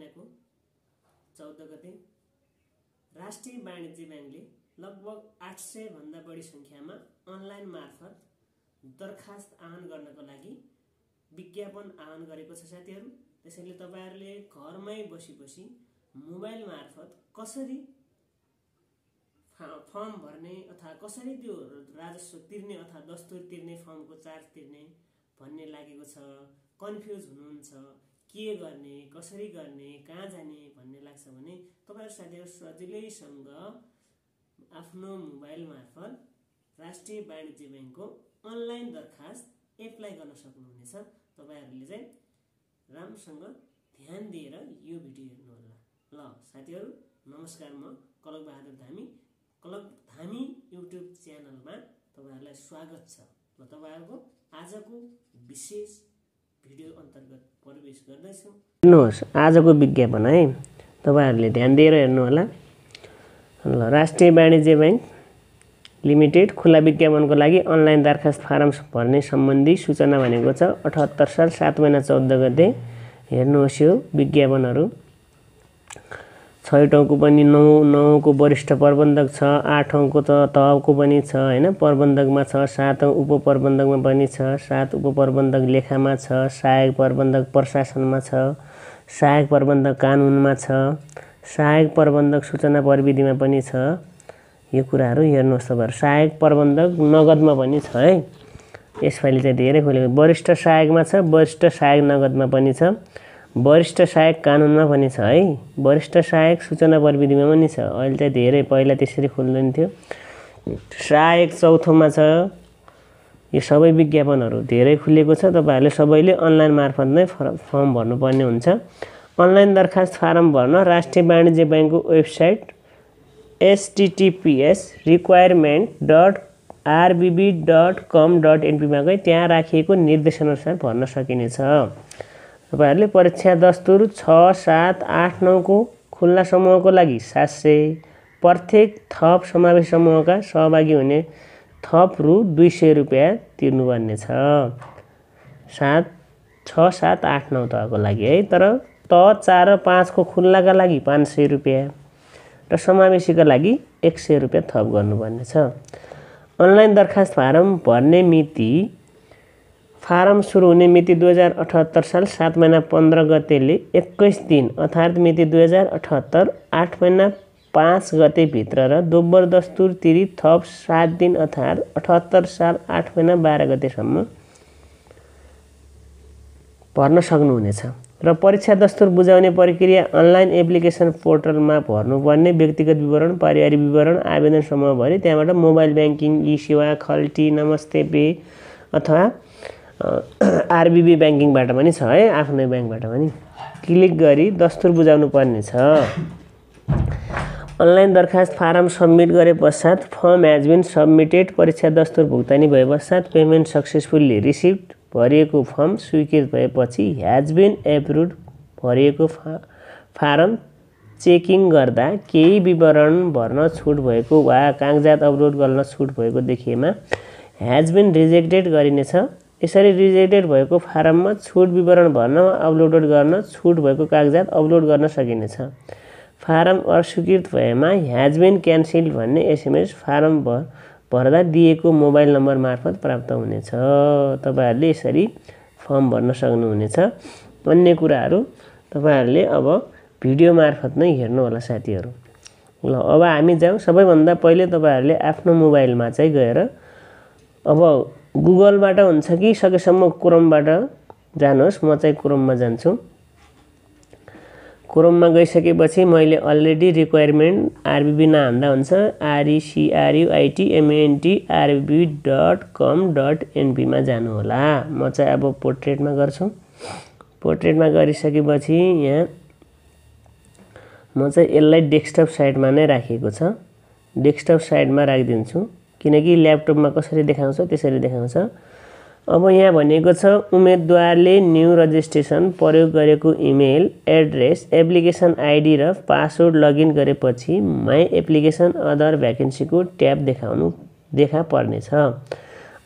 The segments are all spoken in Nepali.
महिनाको 14 गते राष्ट्रिय वाणिज्य बैंकले लगभग 800 भन्दा बढी संख्यामा अनलाइन मार्फत दरखास्त आह्वान गर्नको लागि विज्ञापन आह्वान गरेको छ साथीहरु। त्यसैले तपाईहरुले घरमै बसी मोबाइल मार्फत कसरी फर्म भर्ने अथवा कसरी त्यो राजस्व तिर्ने अथवा दस्तुर तिर्ने फर्मको चार्ज तिर्ने भन्ने लागेको छ, कन्फ्युज हुनुहुन्छ, के गर्ने, कसरी गर्ने, कहाँ जाने भन्ने लाग्छ भने तपाईहरु साथीहरु सजिलैसँग आफ्नो मोबाइल मार्फत राष्ट्रिय वाणिज्य बैंकको अनलाइन दरखास्त एप्लाई गर्न सक्नुहुनेछ। तपाईहरुले चाहिँ राम्रोसँग ध्यान दिएर यो भिडियो हेर्नु होला। ल साथीहरु नमस्कार, म कलक बहादुर धामी, कलक धामी युट्युब च्यानलमा तपाईहरुलाई स्वागत छ। म तपाईहरुको आजको विशेष भिडियो अन्तर्गत प्रवेश गर्दैछु। हेर्नुहोस् आजको विज्ञापन है, तपाईहरुले ध्यान दिएर हेर्नु होला। ल राष्ट्रिय वाणिज्य बैंक लिमिटेड खुला विज्ञापनको लागि अनलाइन दरखास्त फारम भर्ने सम्बन्धी सूचना भनेको छ 78 साल 7 महिना 14 गते। हेर्नुहोस् यो विज्ञापनहरु 6 औँको पनि 9 को वरिष्ठ प्रबन्धक छ, 8 औँको त तहको पनि छ हैन, प्रबन्धकमा छ, 7 औँ उपप्रबन्धकमा पनि छ, 7 उपप्रबन्धक लेखामा छ, सहायक प्रबन्धक प्रशासनमा छ, सहायक प्रबन्धक कानुनमा छ, सहायक प्रबन्धक सूचना प्रविधिमा पनि छ। यो कुराहरु हेर्नुहोस् तपाईहरु। सहायक प्रबन्धक नगदमा पनि छ है, यसपालि चाहिँ धेरै खोलेको। वरिष्ठ सहायकमा छ, वरिष्ठ सहायक नगदमा पनि छ, वरिष्ठ सहायक कानुनमा पनि छ है, वरिष्ठ सहायक सूचना प्रविधिमा पनि छ। अहिले चाहिँ धेरै, पहिला त्यसरी खुल्दैन थियो। सहायक चौथोमा छ। यो सबै विज्ञापनहरु धेरै खुलेको छ। तपाईहरुले सबैले अनलाइन मार्फत नै फर्म भर्नुपर्ने हुन्छ। अनलाइन दरखास्त फारम भर्न राष्ट्रिय वाणिज्य बैंकको वेबसाइट https://requirement.rbb.com.np मा गई त्यहाँ राखिएको निर्देशनअनुसार भर्न सकिनेछ। तपाईहरुले परीक्षा दस्तुर 6, 7, 8, 9 को खुल्ला समूहको लागि 700, प्रत्येक थप समावेश समूहका सहभागी हुने थप रु 200 रुपैयाँ तिर्नुपर्ने छ। 6, 7, 8, 9 तहको लागि है। तर तह 4 र 5 को खुल्लाका लागि 500 रुपैयाँ र समावेशीका लागि 100 रुपैयाँ थप गर्नुपर्ने छ। अनलाइन दरखास्त फारम भर्ने मिति, फारम सुरु हुने मिति 2078 साल 7 महिना 15 गतेले 21 दिन अर्थात् मिति 2078 8 महिना 5 गते भित्र र दोब्बर दस्तुर तिरी थप 7 दिन अर्थात् 78 साल 8 महिना 12 गतेसम्म भर्न सक्नुहुनेछ। र परीक्षा दस्तुर बुझाउने प्रक्रिया अनलाइन एप्लिकेसन पोर्टलमा भर्नुपर्ने व्यक्तिगत विवरण, पारिवारिक विवरण, आवेदन समूह भरि त्यहाँबाट मोबाइल ब्याङ्किङ, ई-सेवा, खल्टी, नमस्ते पे अथवा आरबीबी ब्याङ्किङबाट पनि छ है, आफ्नै ब्याङ्कबाट पनि क्लिक गरी दस्तुर बुझाउनु पर्ने छ। अनलाइन दरखास्त फारम सबमिट गरे पश्चात फर्म हैज बीन सबमिटेड, परीक्षा दस्तुर भुक्तानी भए पश्चात पेमेन्ट सक्सेसफुल्ली रिसिभ्ड, भरिएको फर्म स्वीकृत भएपछि हैज बीन एप्रुभ्ड, भरिएको फारम चेकिङ गर्दा केही विवरण भर्न छुट भएको वा कागजात अपलोड गर्न छुट भएको देखिएमा हैज बीन रिजेक्टेड गरिनेछ। यसरी रिजेक्टेड भएको फारममा छुट विवरण भर्न, अपलोड गर्न, छुट भएको कागजात अपलोड गर्न सकिनेछ। फारम अस्वीकृत भएमा हैज बीन क्यान्सिल्ड भन्ने एसएमएस फारम भर्दा दिएको मोबाइल नम्बर मार्फत प्राप्त हुनेछ। तपाईहरुले यसरी फर्म भर्न सक्नुहुनेछ। अन्य कुराहरु तपाईहरुले अब भिडियो मार्फत नै हेर्नु होला साथीहरु। ल अब हामी जाउँ। सबैभन्दा पहिले तपाईहरुले आफ्नो मोबाइलमा चाहिँ गएर अब गुगलबाट हुन्छ कि सकेसम्म क्रोमबाट जानुहोस्। म चाहिँ क्रोममा जान्छु। क्रोममा गइसकेपछि मैले अलरेडी रिक्वायरमेन्ट आरबीबी नहाल्दा हुन्छ, requirement.rbb.com.np मा जानु होला। म चाहिँ अब पोर्ट्रेटमा गर्छु। पोर्ट्रेटमा गरिसकेपछि यहाँ म चाहिँ यसलाई डेस्कटप साइडमा नै राखेको छ। डेस्कटप साइडमा राखिदिन्छु किनकि ल्यापटपमा कसरी देखाउँछ त्यसरी देखाउँछ। अब यहाँ भनेको छ उम्मेदवारले न्यू रजिस्ट्रेसन प्रयोग गरेको इमेल एड्रेस, एप्लिकेसन आइडी र पासवर्ड लगइन गरेपछि माई एप्लिकेसन अदर भ्याकेन्सीको ट्याब देखा पर्नेछ।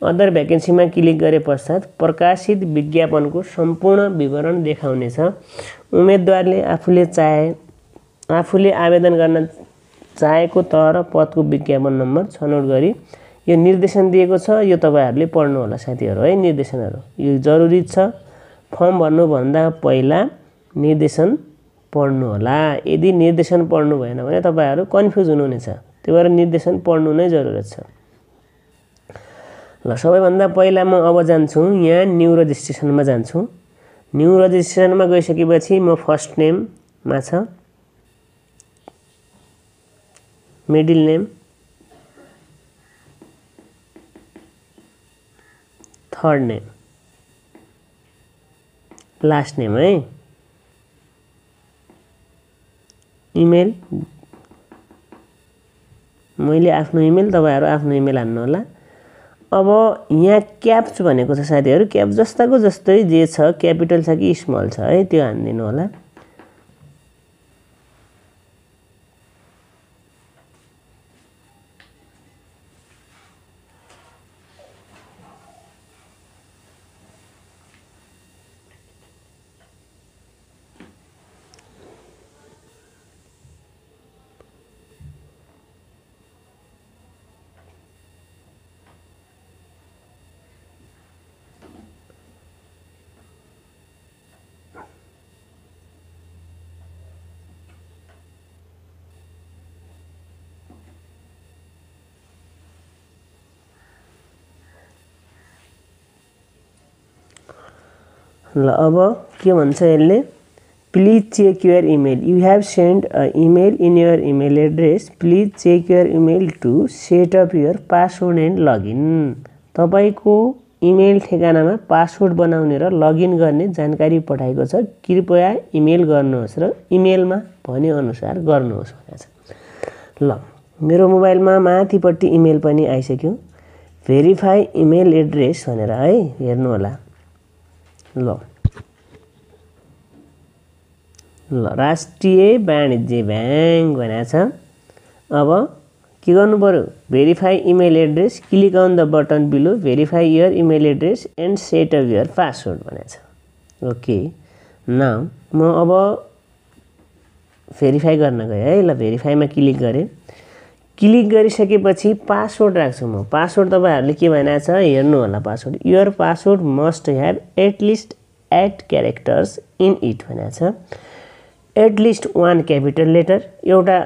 अदर भ्याकेन्सीमा क्लिक गरे पश्चात प्रकाशित विज्ञापनको सम्पूर्ण विवरण देखाउनेछ। उम्मेदवारले आफूले आवेदन गर्न चाहेको तह र पदको विज्ञापन नम्बर छनौट गरी यो निर्देशन दिएको छ। यो तपाईहरुले पढ्नु होला साथीहरु है। निर्देशनहरु यो जरुरी छ। फर्म भर्नुभन्दा पहिला निर्देशन पढ्नु होला। यदि निर्देशन पढ्नु भएन भने तपाईहरु कन्फ्युज हुनुहुनेछ। त्यही भएर निर्देशन पढ्नु नै जरुरत छ। ल सबैभन्दा पहिला म अब जान्छु यहाँ न्यू रजिस्ट्रेसनमा जान्छु। न्यू रजिस्ट्रेसनमा गइसकेपछि म फर्स्ट नेम मा छ, middle name, third name, last name है। इमेल मैले आफ्नो इमेल, तपाईहरु आफ्नो इमेल हाल्नु होला। अब यहाँ क्याप्च भनेको छ साथीहरु। क्याप जस्ताको जस्तै जे छ, क्यापिटल छ कि स्मल छ है त्यो हान्दिनु होला। ल अब के भन्छ यसले, please check your email, you have sent a email in your email address, please check your email to set up your password and login. तपाईको इमेल ठेगानामा पासवर्ड बनाउने र लगइन गर्ने जानकारी पठाएको छ, कृपया इमेल गर्नुहोस् र इमेलमा भने अनुसार गर्नुहोस् भनेको छ। ल मेरो मोबाइलमा माथिपट्टि इमेल पनि आइसक्यो। भेरिफाई इमेल एड्रेस भनेर है हेर्नु होला। ल राष्ट्रिय वाणिज्य ब्याङ्क भनेको छ। अब के गर्नु पर्यो, verify email address, click on the button below verify your email address and set up your password भनेको छ। ओके नाउ म अब भेरिफाई गर्न गएँ है। ल भेरिफाईमा क्लिक गरेँ। क्लिक गरिसकेपछि पासवर्ड राख्छु म। पासवर्ड तपाईहरुले के भनेको छ हेर्नु होला। Password your password must have at least 8 characters in it भनेको छ। एटलिस्ट 1 क्यापिटल लेटर, एउटा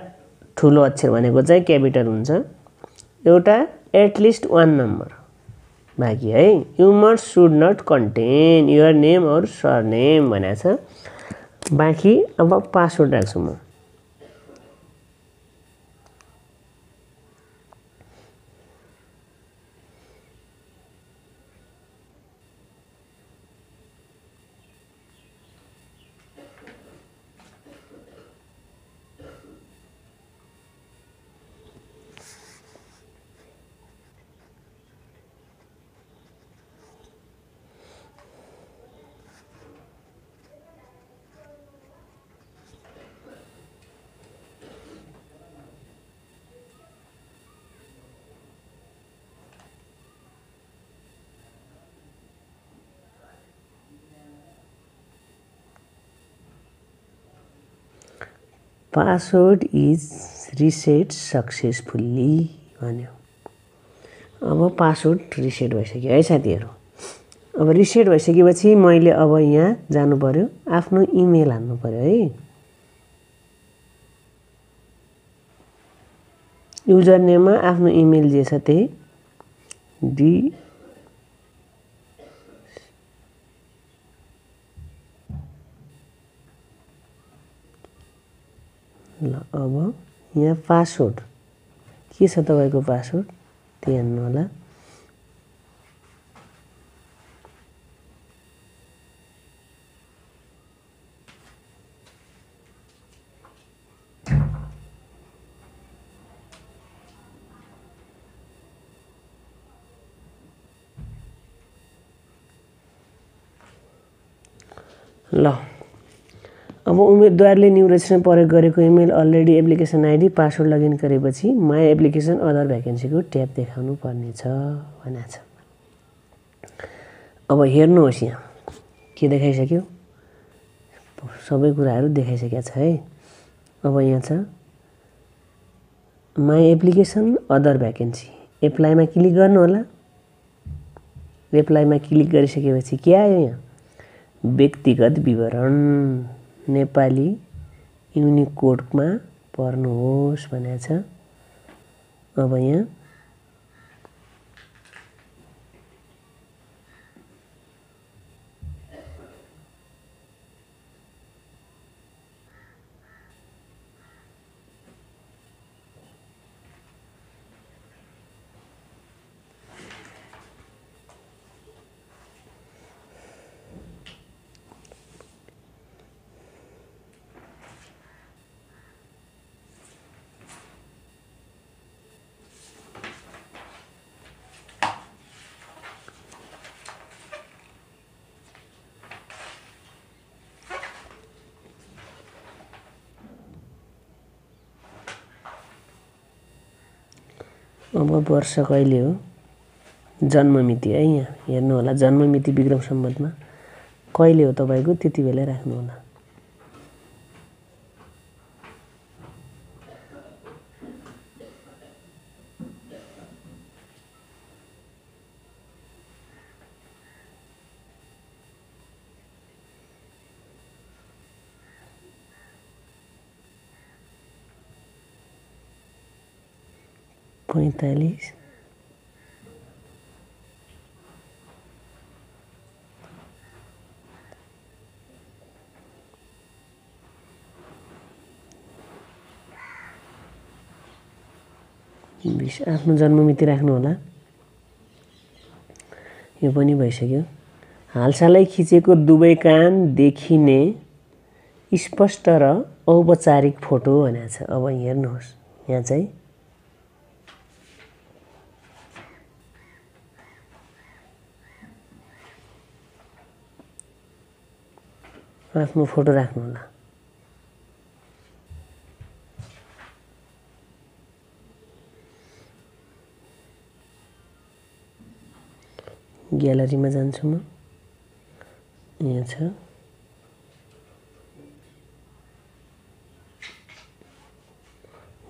ठुलो अक्षर भनेको चाहिँ क्यापिटल हुन्छ, एउटा एटलिस्ट 1 नम्बर बाँकी है। You must should not contain your name और सरनेम भनेको छ। बाँकी अब पासवर्ड राख्छु म। पासवर्ड इज रिसेट सक्सेसफुल्ली भन्यो। अब पासवर्ड रिसेट भइसक्यो है साथीहरु। अब रिसेट भइसकेपछि मैले अब यहाँ जानु पर्यो, आफ्नो इमेल हाल्नु पर्यो है। युजर नेममा आफ्नो इमेल जे छ त्यही डी ल अब यहाँ पासवर्ड के छ तपाईको पासवर्ड त्यही हेर्नु होला। ल अब उम्मेदवारले न्यू रजिस्ट्रेसन प्रयोग गरेको email already application ID password login गरेपछि माई एप्लिकेसन अदर भ्याकेन्सीको ट्याब देखाउनु पर्नेछ भनेको छ। अब हेर्नुहोस् यहाँ के देखाइसक्यो, सबै कुराहरू देखाइसकेको छ है। अब यहाँ छ माई एप्लिकेसन अदर भ्याकेन्सी, एप्लाईमा क्लिक गर्नु होला। एप्लाईमा क्लिक गरिसकेपछि के आयो यहाँ व्यक्तिगत विवरण नेपाली युनिकोडमा पर्नुहोस् भनेको छ। अब यहाँ अब वर्ष कहिले हो जन्ममिति है। यहाँ हेर्नु होला जन्ममिति विक्रम सम्वतमा कहिले हो तपाईको त्यति बेला राख्नु होला। पैंतालीस बिस आफ्नो जन्ममिति राख्नु होला। यो पनि भइसक्यो। हालसालै खिचेको दुवै कान देखिने स्पष्ट र औपचारिक फोटो भनेको छ। अब हेर्नुहोस् यहाँ चाहिँ आफ्नो फोटो राख्नु होला। ग्यालरीमा जान्छु म। यहाँ छ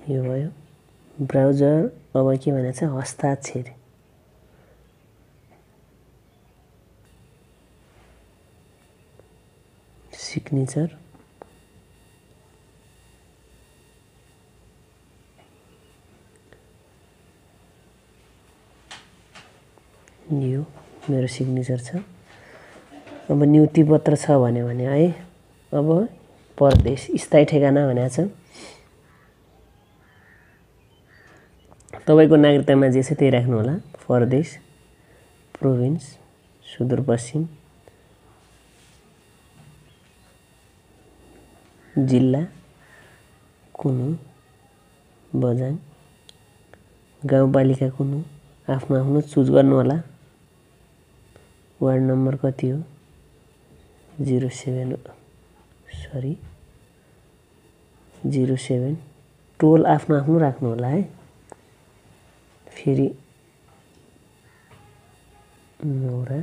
यो भयो ब्राउजर। अब के भनेको छ हस्ताक्षर सिग्नेचर यो मेरो सिग्नेचर छ। अब नियुक्ति पत्र छ भने है। अब परदेश स्थायी ठेगाना भनेको छ। तपाईको नागरिकतामा जे छ त्यही राख्नु होला। परदेश प्रोभिन्स सुदूरपश्चिम जिल्ला कुन हो बझाङ गाउँपालिका कुन हो आफ्नो आफ्नो चुज गर्नु होला। वार्ड नम्बर कति हो 07 टोल आफ्नो आफ्नो राख्नु होला है। फेरि नौरा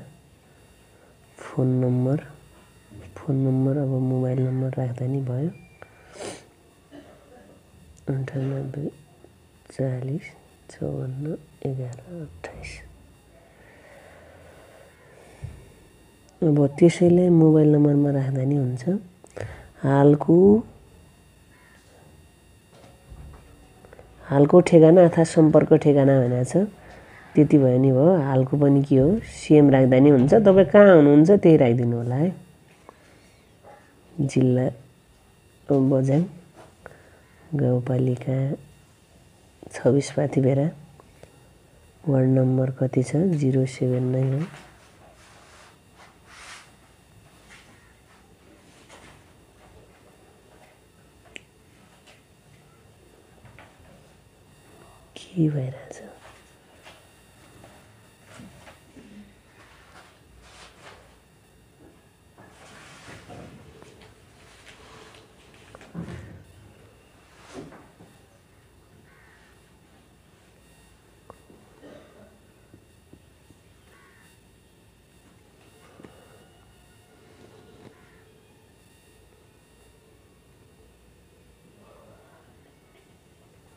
फोन नम्बर अब मोबाइल नम्बर राख्दा नि भयो 98 40 54 11 28। अब त्यसैले मोबाइल नम्बरमा राख्दा नि हुन्छ। हालको ठेगाना अथवा सम्पर्क ठेगाना भनेको छ। त्यति भयो नि भयो। हालको पनि के हो सेम राख्दा नि हुन्छ। तपाईँ कहाँ हुनुहुन्छ त्यही राखिदिनु होला है। जिल्ला बझाङ गाउँपालिका 26 पाथिभेरा वार्ड नम्बर कति छ 07 नै हो। के भइरहेछ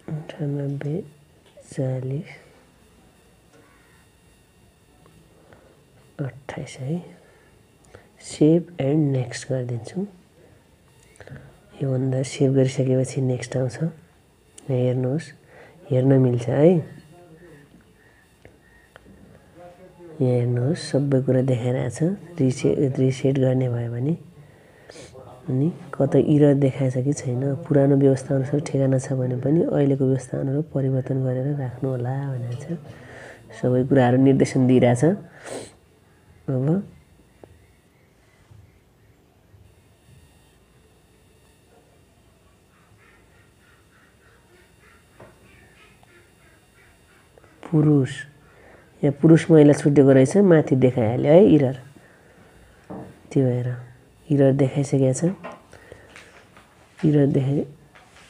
98 40 28 है। सेभ एन्ड नेक्स्ट गरिदिन्छु। योभन्दा सेभ गरिसकेपछि नेक्स्ट आउँछ। हेर्नुहोस्, हेर्न मिल्छ है। यहाँ हेर्नुहोस् सबै कुरा देखाइरहेछ। रिसेट गर्ने भयो भने अनि कतै इरर देखाएछ कि छैन, पुरानो व्यवस्था अनुसार ठेगाना छ भने पनि अहिलेको व्यवस्था अनुरूप परिवर्तन गरेर राख्नु होला भनेको छ। सबै कुराहरू निर्देशन दिइरहेछ। अब पुरुष, यहाँ पुरुष महिला छुटेको रहेछ, माथि देखाइहाल्यो है इरर। त्यो भएर इरर देखाइसकेको छ। इरर देखाइ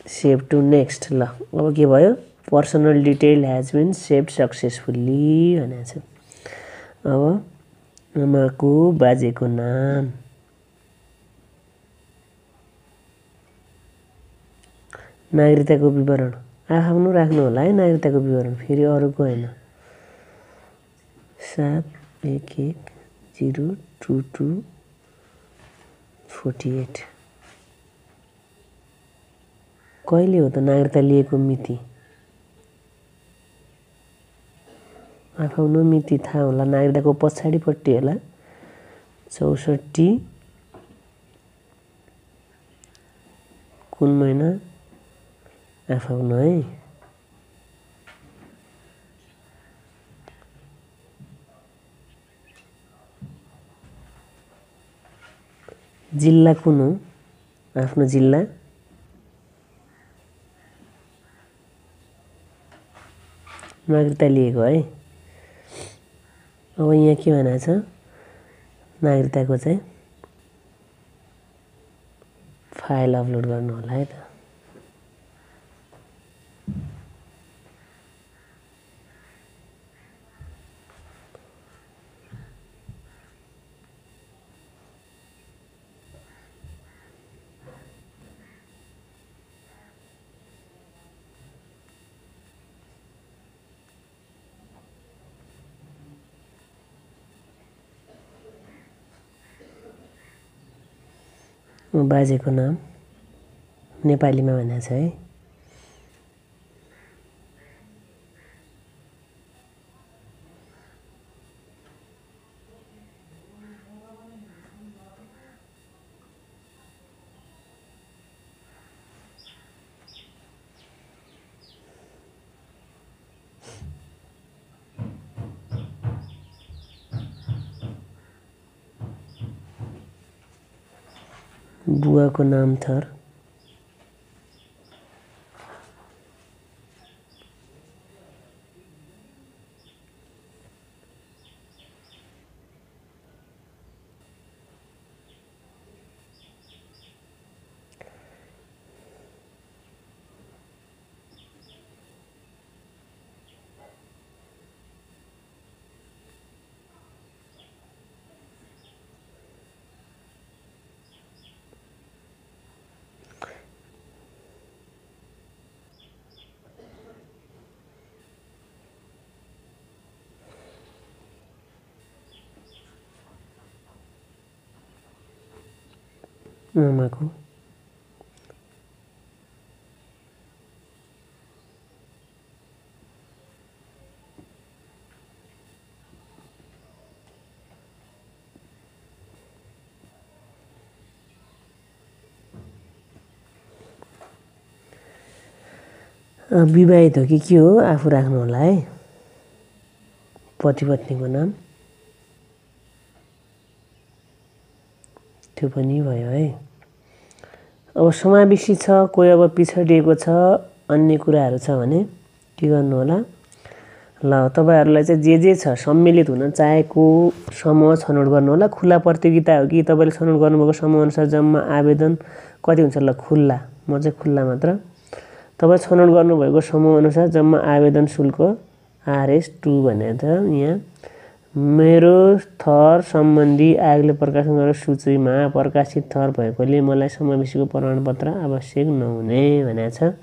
सेभ टु नेक्स्ट। ल अब के भयो, personal detail has been saved successfully भनेको छ। अब आमाको बाजेको नाम, नागरिकताको विवरण आफ्नो राख्नु होला है। नागरिकताको विवरण फेरि अरूको होइन। 7/11/022/48 कहिले हो त नागरिकता लिएको मिति? आफ्नो मिति थाहा होला। नागरिकताको पछाडिपट्टि होला 64 कुन महिना आफ्नो है। जिल्ला कुन हो? आफ्नो जिल्ला। नागरिकता लिएको है। अब यहाँ के भनेको छ, नागरिकताको चाहिँ फाइल अपलोड गर्नु होला है त। बाजेको नाम नेपालीमा भनेको छ है। बुवाको नाम थर, आमाको विवाहित हो कि के हो आफू राख्नु होला है। पति पत्नीको नाम त्यो पनि भयो है। अब समावेशी छ, कोही अब पिछडिएको छ, अन्य कुराहरू छ भने के गर्नु होला। ल तपाईहरुलाई चाहिँ जे छ सम्मिलित हुन चाहेको समूह छनौट गर्नु होला। खुला प्रतियोगिता हो कि तपाईले छनौट गर्नुभएको समूह अनुसार जम्मा आवेदन कति हुन्छ? ल खुल्ला, म चाहिँ खुल्ला मात्र। तपाई छनौट गर्नुभएको समूह अनुसार जम्मा आवेदन शुल्क RS2 भनेर त यहाँ मेरो थर सम्बन्धी आयोगले प्रकाशन गरेको सूचीमा प्रकाशित थर भएकोले मलाई समावेशीको प्रमाणपत्र आवश्यक नहुने भनेको छ।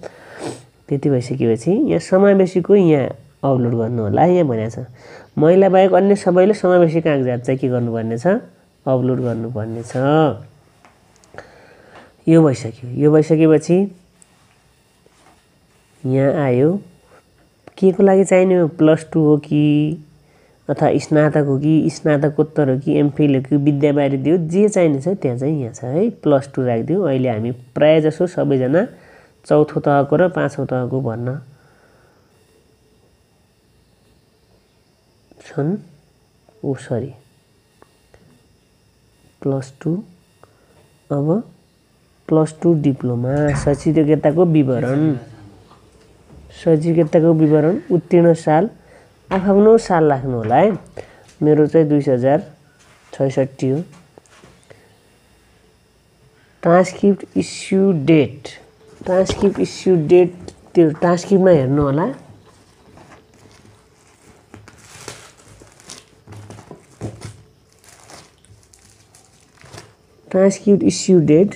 त्यति भइसकेपछि यहाँ समावेशीको यहाँ अपलोड गर्नु होला। यहाँ भनेको छ महिला बाहेक अन्य सबैले समावेशी कागजात चाहिँ के गर्नुपर्ने छ अपलोड गर्नुपर्ने छ। यो भइसक्यो। यो भइसकेपछि यहाँ आयो के को लागि चाहिने हो +2 हो कि अथवा स्नातक हो कि स्नातकोत्तर हो कि एमफिल हो कि विद्या बाहिरी हो जे चाहिने छ त्यहाँ चाहिँ यहाँ छ है +2 राखिदिउँ। अहिले हामी प्राय जसो सबैजना चौथो तहको र पाँचौं तहको भन्न छन्। ओ सरी +2 अब +2 डिप्लोमा शैक्षिक योग्यताको विवरण उत्तीर्ण साल आफ्नो साल राख्नु होला है। मेरो चाहिँ 2066 हो। ट्रान्सक्रिप्ट इस्यु डेट त्यो ट्रान्सक्रिप्टमा हेर्नु होला। ट्रान्सक्रिप्ट इस्यु डेट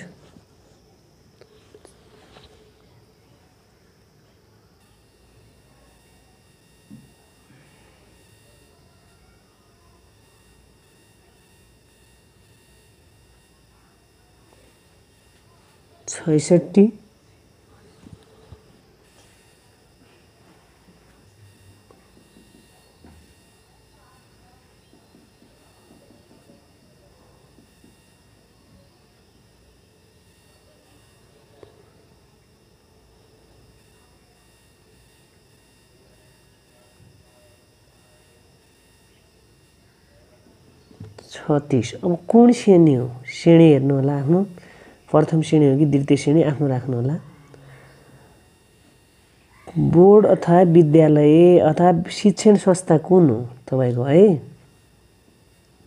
छैसठी छत्तीस। अब कुन श्रेणी हो श्रेणी हेर्नु होला आफ्नो प्रथम श्रेणी हो कि द्वितीय श्रेणी आफ्नो राख्नु होला। बोर्ड अथवा विद्यालय अथवा शिक्षण संस्था कुन हो तपाईको है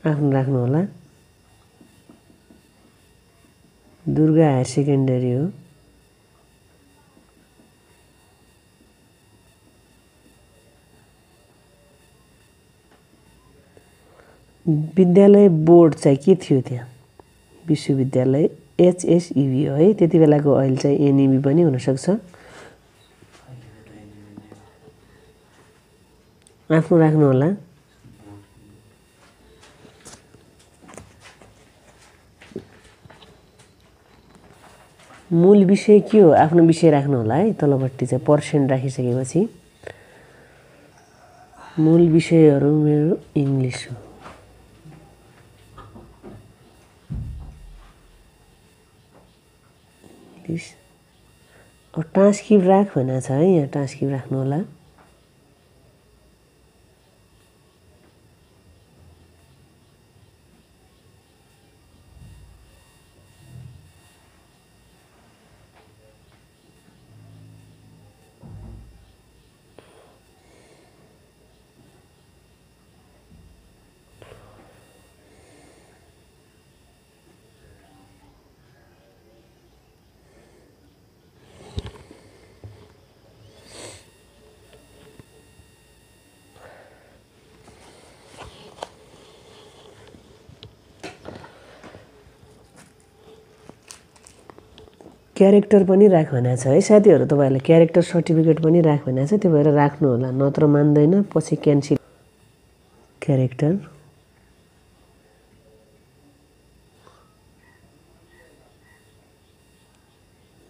आफ्नो राख्नु होला। दुर्गा हायर सेकेन्डरी हो। विद्यालय बोर्ड चाहिँ के थियो त्यहाँ विश्वविद्यालय HSEB हो है। त्यति बेलाको अहिले चाहिँ NEB पनि हुनसक्छ। आफ्नो राख्नु होला। मूल विषय के हो आफ्नो विषय राख्नु होला है। तलपट्टि चाहिँ पर्सेन्ट राखिसकेपछि मूल विषयहरू मेरो इङ्ग्लिस हो। अब ट्रान्सक्रिप्ट राख भनेको छ है। यहाँ ट्रान्सक्रिप्ट राख्नु होला। क्यारेक्टर पनि राख भनेको छ है साथीहरु। तपाईहरुले क्यारेक्टर सर्टिफिकेट पनि राख भनेको छ। त्यो भएर राख्नु होला नत्र मान्दैन पछि क्यान्सल। क्यारेक्टर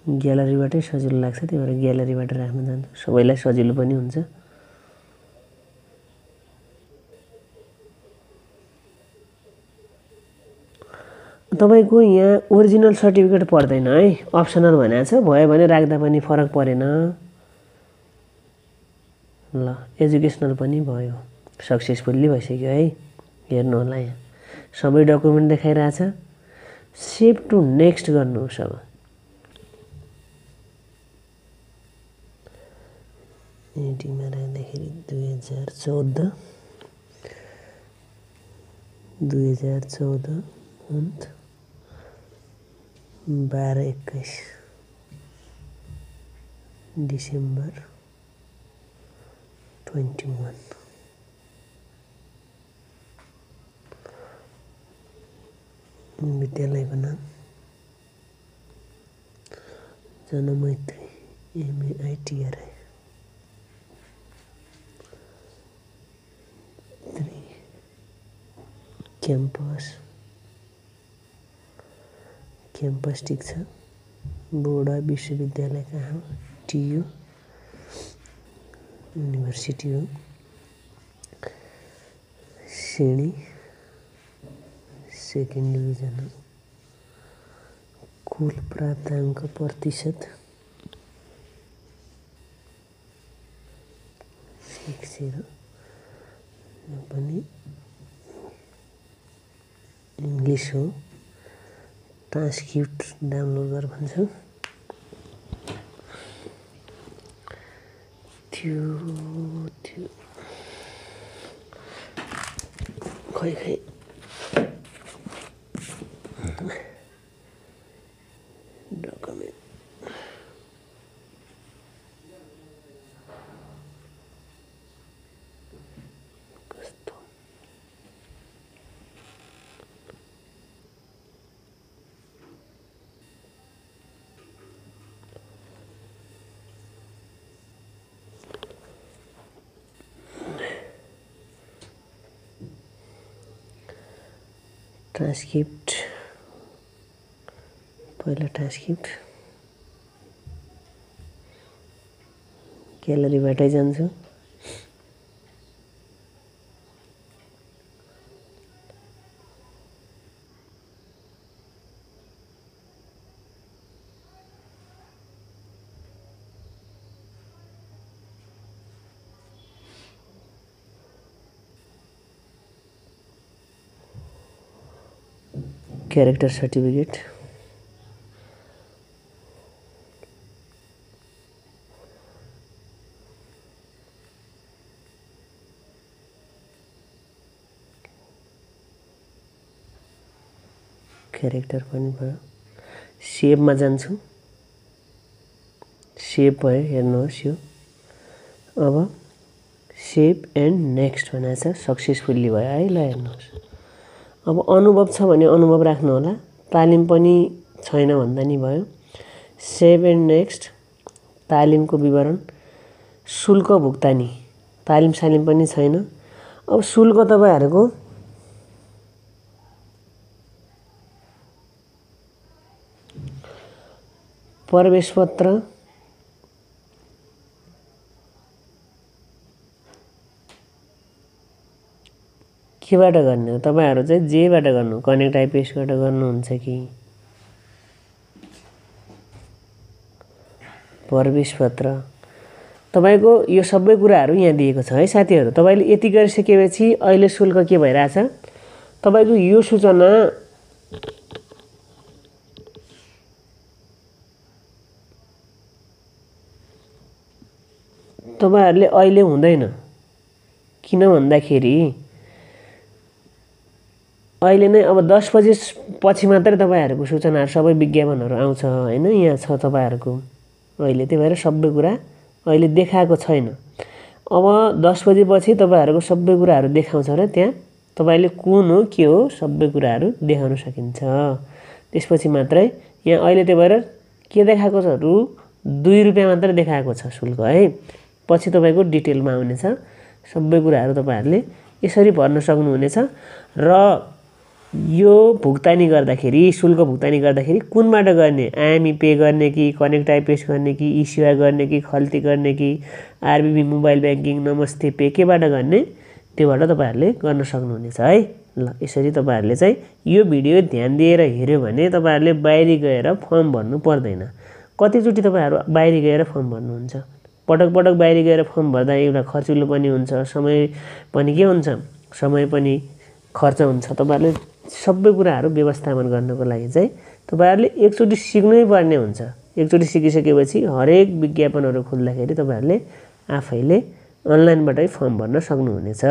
ग्यालरीबाटै सजिलो लाग्छ। त्यो भएर ग्यालरीबाट राख्न जान्छु। सबैलाई सजिलो पनि हुन्छ। तपाईको यहाँ ओरिजिनल सर्टिफिकेट पर्दैन है अप्सनल भनेको छ। भयो भने राख्दा पनि फरक परेन। ल एजुकेशनल पनि भयो सक्सेसफुली भइसक्यो है। हेर्नु होला यहाँ सबै डकुमेन्ट देखाइराछ। सेभ टु नेक्स्ट गर्नुहोस्। अब एडिटमा राख्दाखेरि 2014 मन्थ 12-21 डिसेम्बर 21 विद्यालयको नाम जनमैत्री MAITRI 3 क्याम्पस ठिक छ। बोर्ड विश्वविद्यालय कहाँ हो? TU युनिभर्सिटी हो। श्रेणी सेकेन्ड डिभिजन हो। कुल प्राप्त अङ्क प्रतिशत 60 पनि इङ्ग्लिस हो। ट्रान्सक्रिप्ट डाउनलोड गर भन्छ। त्यो खै डकुमेन्ट कस्तो ट्रान्सक्रिप्ट पहिला ट्रान्सक्रिप्ट ग्यालरीबाटै जान्छु। क्यारेक्टर सर्टिफिकेट क्यारेक्टर पनि भयो। सेभमा जान्छु। सेभ भयो, हेर्नुहोस् यो। अब सेभ एन्ड नेक्स्ट भनेको छ, सक्सेसफुल्ली भयो है। ल हेर्नुहोस्, अब अनुभव छ भने अनुभव राख्नु होला। तालिम पनि छैन भन्दा नि भयो। सेभ एन्ड नेक्स्ट, तालिमको विवरण। शुल्क भुक्तानी, तालिम सालिम पनि छैन। अब शुल्क तपाईहरुको प्रवेश पत्र, केबाट गर्ने हो? तपाईहरु चाहिँ जेबाट गर्नु, कनेक्ट आइपिएसबाट गर्नुहुन्छ कि प्रवेश पत्र। तपाईको यो सबै कुराहरु यहाँ दिएको छ है साथीहरु। तपाईले यति गरिसकेपछि अहिले शुल्क के भइराछ? तपाईको यो सूचना तपाईहरुले अहिले हुँदैन। किन भन्दाखेरि अहिले नै अब 10 बजे पछि मात्रै तपाईहरुको सूचनाहरु सबै विज्ञापनहरु आउँछ हैन। यहाँ छ तपाईहरुको अहिले, त्यही भएर सबै कुरा अहिले देखाएको छैन। अब 10 बजे पछि तपाईहरुको सबै कुराहरु देखाउँछ र त्यहाँ तपाईले कुन हो के हो सबै कुराहरु देखाउन सकिन्छ। त्यसपछि मात्रै यहाँ अहिले त्यही भएर के देखाएको छ? रु 2 रुपैयाँ मात्र देखाएको छ शुल्क है। पछि तपाईको डिटेलमा आउनेछ। सबै कुराहरु तपाईहरुले यसरी भर्न सक्नुहुनेछ। र यो भुक्तानी गर्दाखेरि, शुल्क भुक्तानी गर्दाखेरि कुनबाट गर्ने? आइएमई पे गर्ने कि कनेक्ट आइपिएस गर्ने कि ई-सेवा गर्ने कि खल्ती गर्ने कि आरबीबी मोबाइल ब्याङ्किङ, नमस्ते पे, केबाट गर्ने? त्योबाट तपाईहरुले गर्न सक्नुहुनेछ है। ल यसरी तपाईहरुले चाहिँ यो भिडियो ध्यान दिएर हेर्यो भने तपाईहरुले बाहिर गएर फर्म भर्नु पर्दैन। कतिचोटी तपाईहरु बाहिर गएर फर्म भर्नुहुन्छ? पटक पटक बाहिर गएर फर्म भर्दा एउटा खर्चिलो पनि हुन्छ, समय पनि के हुन्छ? समय पनि खर्च हुन्छ। तपाईहरुले सबै कुराहरु व्यवस्थापन गर्नको लागि चाहिँ तपाईहरुले एकचोटी सिक्नै पर्ने हुन्छ। एकचोटी सिकिसकेपछि हरेक विज्ञापनहरु खुल्दाखेरि तपाईहरुले आफैले अनलाइनबाटै फर्म भर्न सक्नुहुनेछ।